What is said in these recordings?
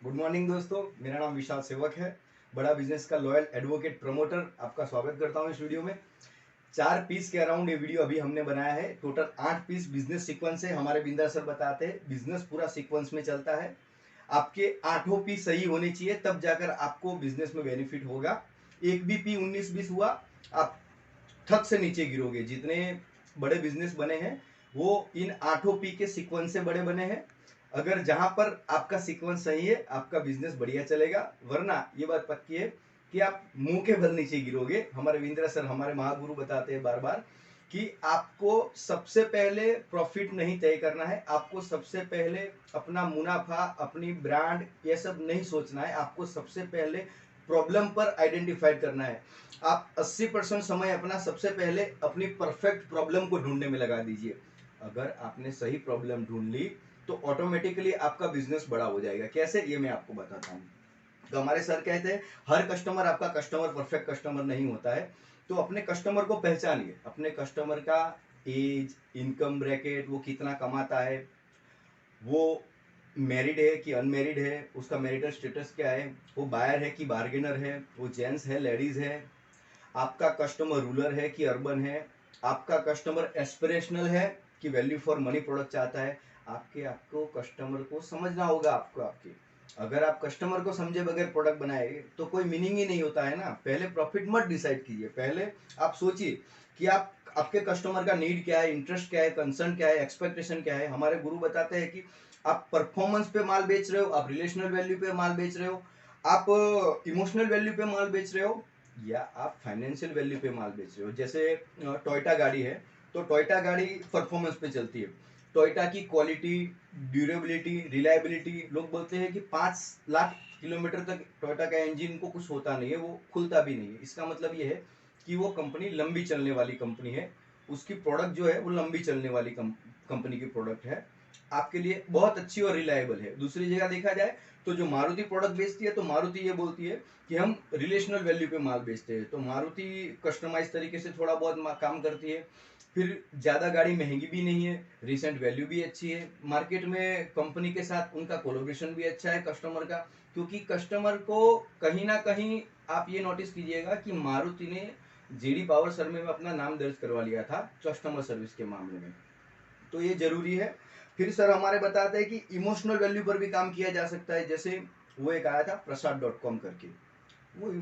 Good morning दोस्तों, मेरा नाम विशाल सेवक है। बड़ा बिजनेस का लॉयल एडवोकेट प्रमोटर आपका स्वागत करता हूं इस वीडियो में। 4 पीस के अराउंड ये वीडियो अभी हमने बनाया है। टोटल 8 पीस बिजनेस सीक्वेंस है। हमारे बिंदर सर बताते हैं बिजनेस पूरा सीक्वेंस में चलता है। आपके 8 पी सही होने चाहिए, तब जाकर आपको बिजनेस में बेनिफिट होगा। एक भी पी 19-20 हुआ, आप थक से नीचे गिरोगे। जितने बड़े बिजनेस बने हैं वो इन 8 पी के सीक्वेंस से बड़े बने हैं। अगर जहां पर आपका सीक्वेंस सही है, आपका बिजनेस बढ़िया चलेगा, वरना ये बात पक्की है कि आप मुंह के बल नीचे गिरोगे। हमारे रविंद्र सर, हमारे महागुरु बताते हैं बार बार कि आपको सबसे पहले प्रॉफिट नहीं तय करना है, आपको सबसे पहले अपना मुनाफा, अपनी ब्रांड, ये सब नहीं सोचना है। आपको सबसे पहले प्रॉब्लम पर आइडेंटिफाई करना है। आप 80% समय अपना सबसे पहले अपनी परफेक्ट प्रॉब्लम को ढूंढने में लगा दीजिए। अगर आपने सही प्रॉब्लम ढूंढ ली तो ऑटोमेटिकली आपका बिजनेस बड़ा हो जाएगा। कैसे, ये मैं आपको बताता हूँ। तो हमारे सर कहते हैं हर कस्टमर आपका कस्टमर परफेक्ट कस्टमर नहीं होता है। तो अपने कस्टमर को पहचानिए। अपने कस्टमर का एज, इनकम ब्रैकेट, वो कितना कमाता है, वो मैरिड है कि अनमेरिड है, उसका मैरिटल स्टेटस क्या है, वो बायर है कि बार्गेनर है, वो जेंट्स है लेडीज है, आपका कस्टमर रूरल है कि अर्बन है, आपका कस्टमर एस्पिरेशनल है कि वैल्यू फॉर मनी प्रोडक्ट चाहता है। आपको कस्टमर को समझना होगा। आपके अगर आप कस्टमर को समझे बगैर प्रोडक्ट बनाएंगे तो कोई मीनिंग ही नहीं होता है ना। पहले प्रॉफिट मत डिसाइड कीजिए, पहले आप सोचिए कि आपके कस्टमर का नीड क्या है, इंटरेस्ट क्या है, कंसर्न क्या है, एक्सपेक्टेशन क्या है। हमारे गुरु बताते हैं कि आप परफॉर्मेंस पे माल बेच रहे हो, आप रिलेशनल वैल्यू पे माल बेच रहे हो, आप इमोशनल वैल्यू पे माल बेच रहे हो, या आप फाइनेंशियल वैल्यू पे माल बेच रहे हो। जैसे टोयोटा गाड़ी है, तो टोयोटा गाड़ी परफॉर्मेंस पे चलती है। टोयोटा की क्वालिटी, ड्यूरेबिलिटी, रिलायबिलिटी, लोग बोलते हैं कि 5 लाख किलोमीटर तक टोयोटा का इंजन को कुछ होता नहीं है, वो खुलता भी नहीं है। इसका मतलब ये है कि वो कंपनी लंबी चलने वाली कंपनी है। उसकी प्रोडक्ट जो है वो लंबी चलने वाली कंपनी की प्रोडक्ट है, आपके लिए बहुत अच्छी और रिलायबल है। दूसरी जगह देखा जाए तो जो मारुति प्रोडक्ट बेचती है, तो मारुति ये बोलती है कि हम रिलेशनल वैल्यू पे माल बेचते हैं। तो मारुति कस्टमाइज तरीके से थोड़ा बहुत काम करती है। फिर ज़्यादा गाड़ी महंगी भी नहीं है, रिसेंट वैल्यू भी अच्छी है, मार्केट में कंपनी के साथ उनका कोलोब्रेशन भी अच्छा है कस्टमर का। क्योंकि कस्टमर को कहीं ना कहीं आप ये नोटिस कीजिएगा कि मारुति ने जेडी पावर सर्वे में अपना नाम दर्ज करवा लिया था कस्टमर सर्विस के मामले में। तो ये जरूरी है। फिर सर हमारे बताते हैं कि इमोशनल वैल्यू पर भी काम किया जा सकता है। जैसे वो एक आया था प्रसाद.com करके, वो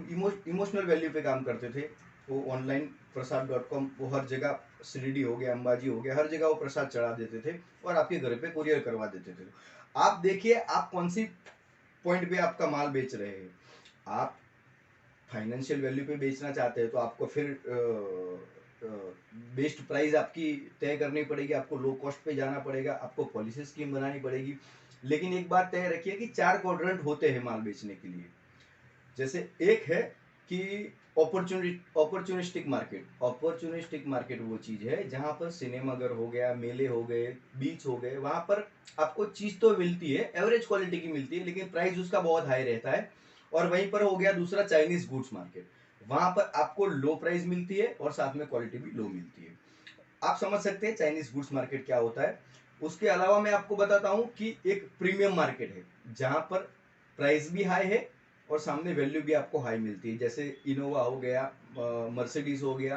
इमोशनल वैल्यू पे काम करते थे। वो ऑनलाइन प्रसाद.com, वो हर जगह शिरडी हो गया, अंबाजी हो गया, हर जगह वो प्रसाद चढ़ा देते थे और आपके घर पे कुरियर करवा देते थे। आप देखिए आप कौन सी पॉइंट पे आपका माल बेच रहे हैं। आप फाइनेंशियल वैल्यू पे बेचना चाहते हैं तो आपको फिर बेस्ट प्राइस आपकी तय करनी पड़ेगी, आपको लो कॉस्ट पे जाना पड़ेगा, आपको पॉलिसी स्कीम बनानी पड़ेगी। लेकिन एक बात तय रखिए कि 4 क्वाड्रेंट होते हैं माल बेचने के लिए। जैसे एक है कि अपॉर्चुनिस्टिक मार्केट वो चीज है जहां पर सिनेमाघर हो गया, मेले हो गए, बीच हो गए, वहां पर आपको चीज तो मिलती है, एवरेज क्वालिटी की मिलती है, लेकिन प्राइस उसका बहुत हाई रहता है। और वहीं पर हो गया दूसरा चाइनीज गुड्स मार्केट, वहां पर आपको लो प्राइस मिलती है और साथ में क्वालिटी भी लो मिलती है। आप समझ सकते हैं चाइनीज गुड्स मार्केट क्या होता है। उसके अलावा मैं आपको बताता हूं कि एक प्रीमियम मार्केट है जहां पर प्राइस भी हाई है और सामने वैल्यू भी आपको हाई मिलती है। जैसे इनोवा हो गया, मर्सिडीज हो गया,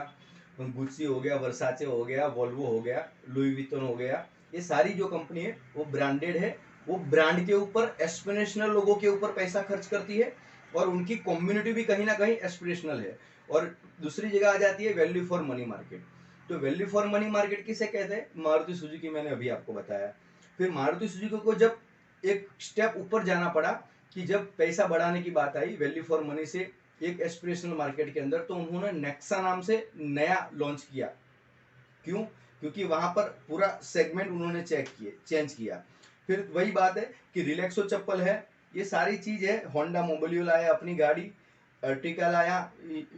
गुच्ची हो गया, वर्साचे हो गया, वोल्वो हो गया, लुई विटन हो गया। ये सारी जो कंपनी है वो ब्रांडेड है। वो ब्रांड के ऊपर एस्पिरेशनल लोगों के ऊपर पैसा खर्च करती है और उनकी कम्युनिटी भी कहीं ना कहीं एस्पिरेशनल है। और दूसरी जगह आ जाती है वैल्यू फॉर मनी मार्केट। तो वैल्यू फॉर मनी मार्केट किसे कहते हैं? मारुति सुजुकी, मैंने अभी आपको बताया। फिर मारुति सुजुकी को जब एक स्टेप ऊपर जाना पड़ा कि जब पैसा बढ़ाने की बात आई वैल्यू फॉर मनी से एक एस्पिरेशनल मार्केट के अंदर, तो उन्होंने नेक्सा नाम से नया लॉन्च किया। क्यों? क्योंकि वहां पर पूरा सेगमेंट उन्होंने चेंज किया। फिर वही बात है कि रिलैक्सो चप्पल है, ये सारी चीज है। होंडा मोबिलियो लाया अपनी गाड़ी, अर्टिका लाया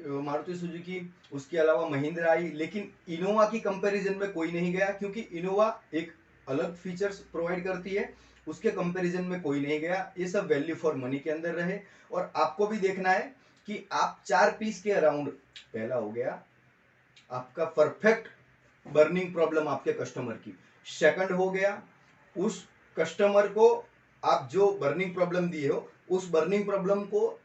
मारुति सुजुकी, उसके अलावा महिंद्रा आई। लेकिन इनोवा की कंपैरिजन में कोई नहीं गया, क्योंकि इनोवा एक अलग फीचर्स प्रोवाइड करती है, उसके कंपैरिजन में कोई नहीं गया। ये सब वैल्यू फॉर मनी के अंदर रहे। और आपको भी देखना है कि आप 4 पीस के अराउंड, पहला हो गया आपका परफेक्ट बर्निंग प्रॉब्लम आपके कस्टमर की, सेकंड हो गया उस कस्टमर को आप जो बर्निंग प्रॉब्लम दिए हो उस बर्निंग प्रॉब्लम को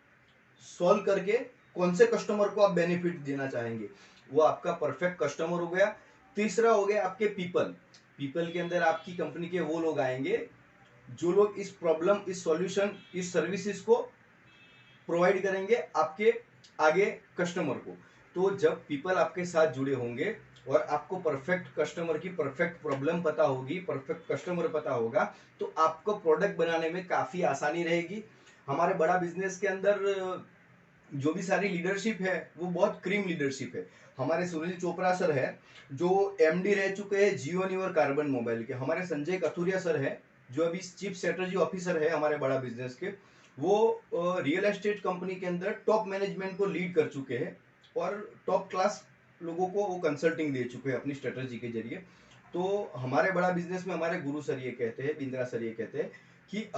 सॉल्व करके कौन से कस्टमर को आप बेनिफिट देना चाहेंगे, वो आपका परफेक्ट कस्टमर हो गया। तीसरा हो गया आपके पीपल। पीपल के अंदर आपकी कंपनी के वो लोग आएंगे जो लोग इस प्रॉब्लम, इस सॉल्यूशन, इस सर्विसेज को प्रोवाइड करेंगे आपके आगे कस्टमर को। तो जब पीपल आपके साथ जुड़े होंगे और आपको परफेक्ट कस्टमर की परफेक्ट प्रॉब्लम पता होगी, परफेक्ट कस्टमर पता होगा, तो आपको प्रोडक्ट बनाने में काफ़ी आसानी रहेगी। हमारे बड़ा बिजनेस के अंदर जो भी सारी लीडरशिप है वो बहुत क्रीम लीडरशिप है। हमारे सुनील चोपड़ा सर है जो एमडी रह चुके हैं जियोनी और कार्बन मोबाइल के। हमारे संजय कथुरिया सर है जो अभी चीफ स्ट्रेटजी ऑफिसर है हमारे बड़ा बिजनेस के। वो रियल एस्टेट कंपनी के अंदर टॉप मैनेजमेंट को लीड कर चुके हैं और टॉप क्लास लोगों को वो कंसल्टिंग दे चुके हैं अपनी स्ट्रेटजी के जरिए। तो हमारे बड़ा बिजनेस में हमारे गुरु सर ये कहते हैं, बिंद्रा सर ये कहते हैं कि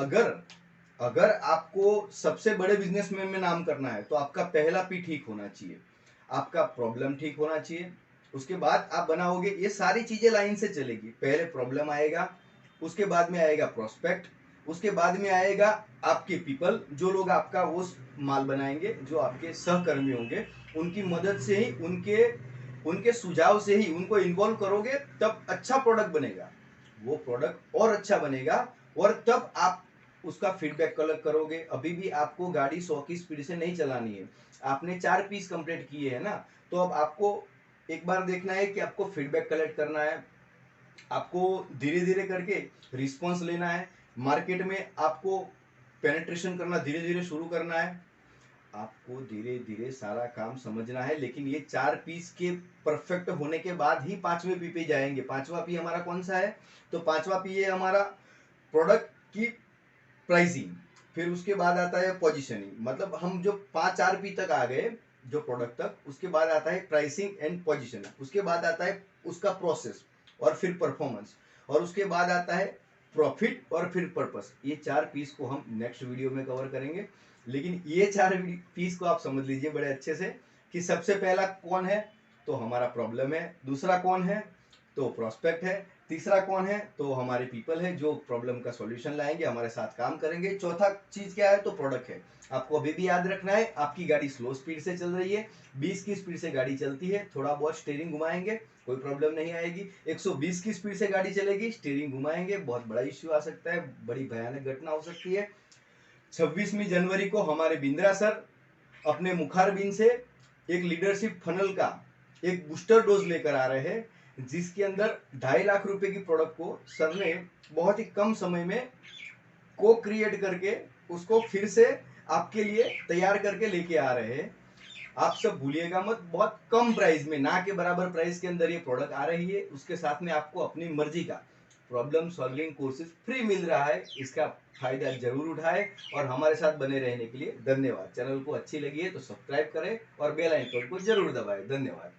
अगर आपको सबसे बड़े बिजनेसमैन में नाम करना है तो आपका पहला पी ठीक होना चाहिए, आपका प्रॉब्लम ठीक होना चाहिए। उसके बाद आप बनाओगे, ये सारी चीजें लाइन से चलेगी। पहले प्रॉब्लम आएगा, उसके बाद में आएगा प्रोस्पेक्ट, उसके बाद में आएगा आपके पीपल, जो लोग आपका वो माल बनाएंगे, जो आपके सहकर्मी होंगे। उनकी मदद से ही, उनके सुझाव से ही उनको इन्वॉल्व करोगे तब अच्छा प्रोडक्ट बनेगा। वो प्रोडक्ट और अच्छा बनेगा और तब आप उसका फीडबैक कलेक्ट करोगे। अभी भी आपको गाड़ी 100 की स्पीड से नहीं चलानी है। आपने 4 पीस कंप्लीट किए हैं ना, तो अब आपको एक बार देखना है कि आपको फीडबैक कलेक्ट करना है, आपको धीरे धीरे करके रिस्पॉन्स लेना है, मार्केट में आपको पेनिट्रेशन करना धीरे धीरे शुरू करना है। आपको धीरे धीरे सारा काम समझना है। लेकिन ये 4 पीस के परफेक्ट होने के बाद ही 5वें पी पे जाएंगे। 5वां पी हमारा कौन सा है? तो 5वां पी है हमारा प्रोडक्ट की प्राइसिंग। फिर उसके बाद आता है पोजीशनिंग। मतलब हम जो 5-4 पी तक आ गए जो प्रोडक्ट तक, उसके बाद आता है प्राइसिंग एंड पोजीशनिंग, उसके बाद आता है उसका प्रोसेस और फिर परफॉर्मेंस, और उसके बाद आता है प्रॉफिट और फिर पर्पस। ये 4 पीस को हम नेक्स्ट वीडियो में कवर करेंगे। लेकिन ये 4 पीस को आप समझ लीजिए बड़े अच्छे से कि सबसे पहला कौन है? तो हमारा प्रॉब्लम है। दूसरा कौन है? तो प्रोस्पेक्ट है। तीसरा कौन है? तो हमारे पीपल है जो प्रॉब्लम का सॉल्यूशन लाएंगे, हमारे साथ काम करेंगे। चौथा चीज क्या है? तो प्रोडक्ट है। आपको अभी भी याद रखना है, आपकी गाड़ी स्लो स्पीड से चल रही है, 20 की स्पीड से गाड़ी चलती है, थोड़ा बहुत स्टीयरिंग घुमाएंगे कोई प्रॉब्लम नहीं आएगी। 120 की स्पीड से गाड़ी चलेगी, स्टीयरिंग घुमाएंगे, बहुत बड़ा इश्यू आ सकता है, बड़ी भयानक घटना हो सकती है। 26वीं जनवरी को हमारे बिंद्रा सर अपने मुखारबिन से एक लीडरशिप फनल का एक बूस्टर डोज लेकर आ रहे हैं, जिसके अंदर 2.5 लाख रुपए की प्रोडक्ट को सर ने बहुत ही कम समय में को क्रिएट करके उसको फिर से आपके लिए तैयार करके लेके आ रहे हैं। आप सब भूलिएगा मत, बहुत कम प्राइस में, ना के बराबर प्राइस के अंदर ये प्रोडक्ट आ रही है। उसके साथ में आपको अपनी मर्जी का प्रॉब्लम सॉल्विंग कोर्सेज फ्री मिल रहा है। इसका फायदा जरूर उठाएं और हमारे साथ बने रहने के लिए धन्यवाद। चैनल को अच्छी लगी है तो सब्सक्राइब करें और बेल आइकन को जरूर दबाएं। धन्यवाद।